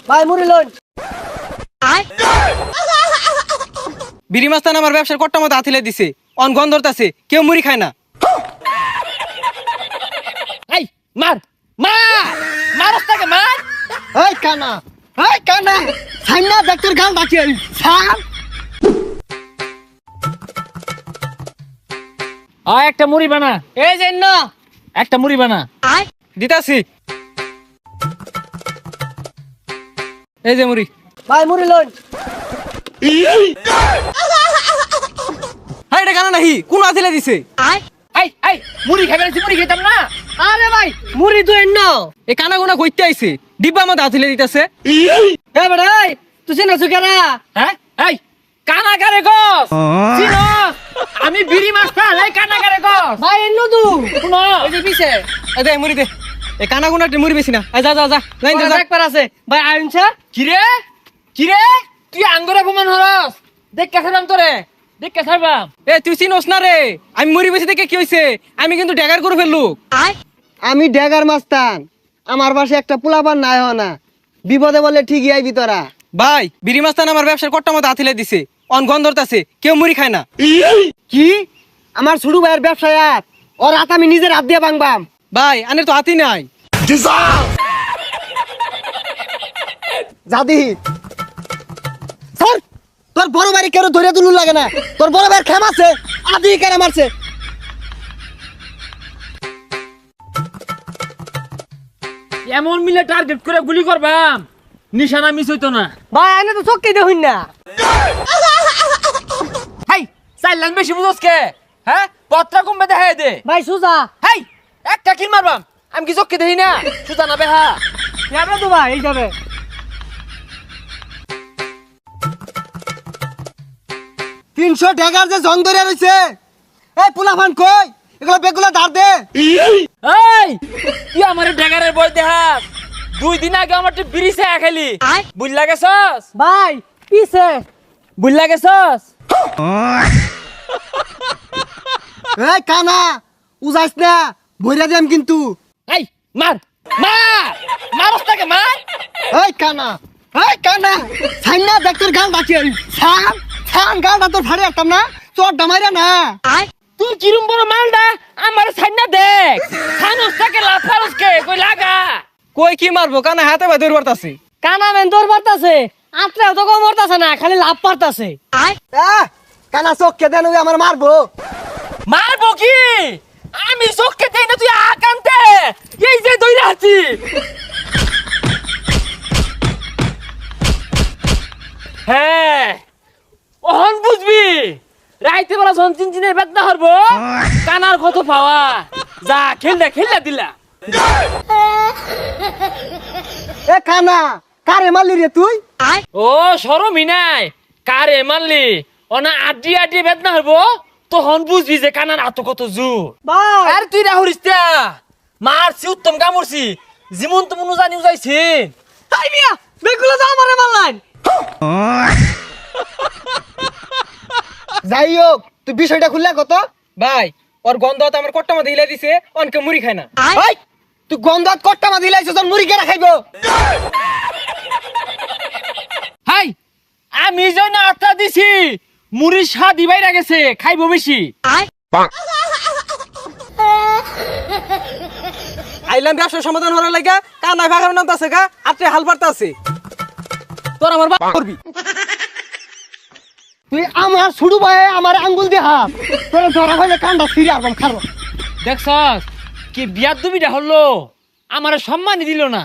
ভাই মুড়ি লন। বিড়ি মাস্তান আমার ব্যবসার কট্টা মতো আথিলে দিছে, অন গন্ধ ধরতাছে, কেউ মুড়ি খায় না। এই মার মার মারস তাকে মার। এই কানা সাইনা ডাক্তার গাল ডাকে সার। একটা মুড়ি বানা, এই যে না একটা মুড়ি বানা। দিতাছি, এই যে মুড়ি। ভাই মুড়ি লন। হ্যাঁ এটা কেন নাহি, কোন আথিলে দিছে? এই মুড়ি খাবে না, মুড়ি খেতাম না। আরে ভাই মুড়ি তো এন্ন। এ কানা গোনা কইতে আইছে, ডিব্বা মতো আথিলে দিতেছে। এ বেটা এই তুই চেনা সুকেরা? হ্যাঁ এই কানাকারে গস চিনস? আমি বিড়ি মাস্টার, এই কানাকারে গস। ভাই এন্ন তু শুনো ওই যে পিছে এ দে মুড়ি দে। এ কানা গোনা মুড়ি বেশি না, যা যা যা লাইন যা। একবার আছে ভাই আইন স্যার। কিরে কিরে তুই আঙ্গুরে অপমান হরস? দেখ কেসারাম তোরে, দেখ কেসারবাম। এ তুই চিনস না রে, আমি মুড়ি বেশি দেখে কি হইছে, আমি কিন্তু ড্যাগার করে ফেললু। আমি ড্যাগার মাস্তান, আমার পাশে একটা পোলাপান নাই হয় না, বিপদে বলে ঠিকই আইবি তোরা। ভাই বিড়ি মাস্তান আমার ব্যবসার কট্টা মতো আথিলে দিছে, অন গন্ধ ধরতাছে, কেউ মুড়ি খায় না। কি আমার ছোট ভাইয়ের ব্যবসায় আর ওর হাত আমি নিজের হাত দিয়ে ভাঙবাম। ভাই আনের তো হাতি নাই। জাদি স্যার তোর বড় ভাই কেন ধরে তুলু লাগে না? তোর বড় ভাইয়ের খেম আছে, আদি কেন মারছে? এমন মিলে টার্গেট করে গুলি করবাম, নিশানা মিস হইতো না। ভাই আইনে তো চক্কি দেখুন না। হাই চাইলাম বেশি বুঝোস কে? হ্যাঁ পত্রা কমবে দেখাই দে। ভাই সুজা হাই একটা কিল মারবাম, আমি কি চোখকে দেখি না? সুজা না বেহা। যাবে তো ভাই এই যাবে। 300 ড্যাগার যে জং ধরে রইছে, এই পোলাপান কই এগুলো বেগুলা ধার দে। এই তুই আমার ড্যাগারের বই দেখাস? 2 দিন আগে আমার বিড়ি চা খেলি, বুঝলা গেছস? ভাই পিছে বুঝলা গেছস? এই কানা উজাইস না, ভইরা দেম কিন্তু। এই মার মার মারস তাকে মার। এই কানা সাইনা ডাক্তার গাল ডাকে সান গালটা তোর ফাড়ে একদম না, তোর ডামাইরা না। তুই কিরম বড় মালডা আমার সাইনা দেখ, খানস তাকে লাফারস কে কই লাগা। কই কি মারবো, কানা হাতে ভাই দৌড় পারতাছে। কানা মেন তোর পারতাছে, আত্রা তো কম মরতাছে না, খালি লাভ পারতাছে। কানা চোখকে দেন ওই আমার মারবো। মারবো কি? আমি চোখকে দেই না, তুই আকান্তে এই যে দইরা আছি। হ্যাঁ ওহন বুঝবি, রাইতে বেলা যখন চিনচিনের বেদনা হরবো, কানার কত পাওয়া। যা খেললা দিলা। এ কানা কারে মারলি রে তুই? ও শরমই নাই, কারে মারলি? অনা আড্ডি আড্ডি বেদনা হরবো, তখন বুঝবি যে কানার আত কত জোর। ভাই আর তুই রাহুরিস তা মারছি, উত্তম কামড়ছি, যেমন তেমন জানি যাইছি। তাই মিয়া বেগুলো তো আমারে মারলাম। যাই হোক তুই বিষয়টা খুললা কত? ভাই ওর গন্ধ তো আমার কট্টা মতো হিলে দিছে, অনকে মুড়ি খায় না। এই তুই গন্ধাত কট্টা মা দিলাইছ, তোর মুড়ি কেনা খাইবো? হাই আমি যেন আত্মা দিছি, মুড়ির স্বাদ বাইরা গেছে, খাইবো বেশি। আইলাম ব্যবসার সমাধান হওয়ার লাগা, কানা ভাগার নাম আছে গা, আত্রে হাল পারতা আছে। তোর আমার বাপ করবি। তুই আমার ছুড়ু ভাই আমার আঙ্গুল দিয়ে হাত তোর ধরা হইলে কান্ডা ফিরে আসবাম খারো। দেখছস কি বিয়ার দুবিটা হলো, আমার সম্মানই দিল না।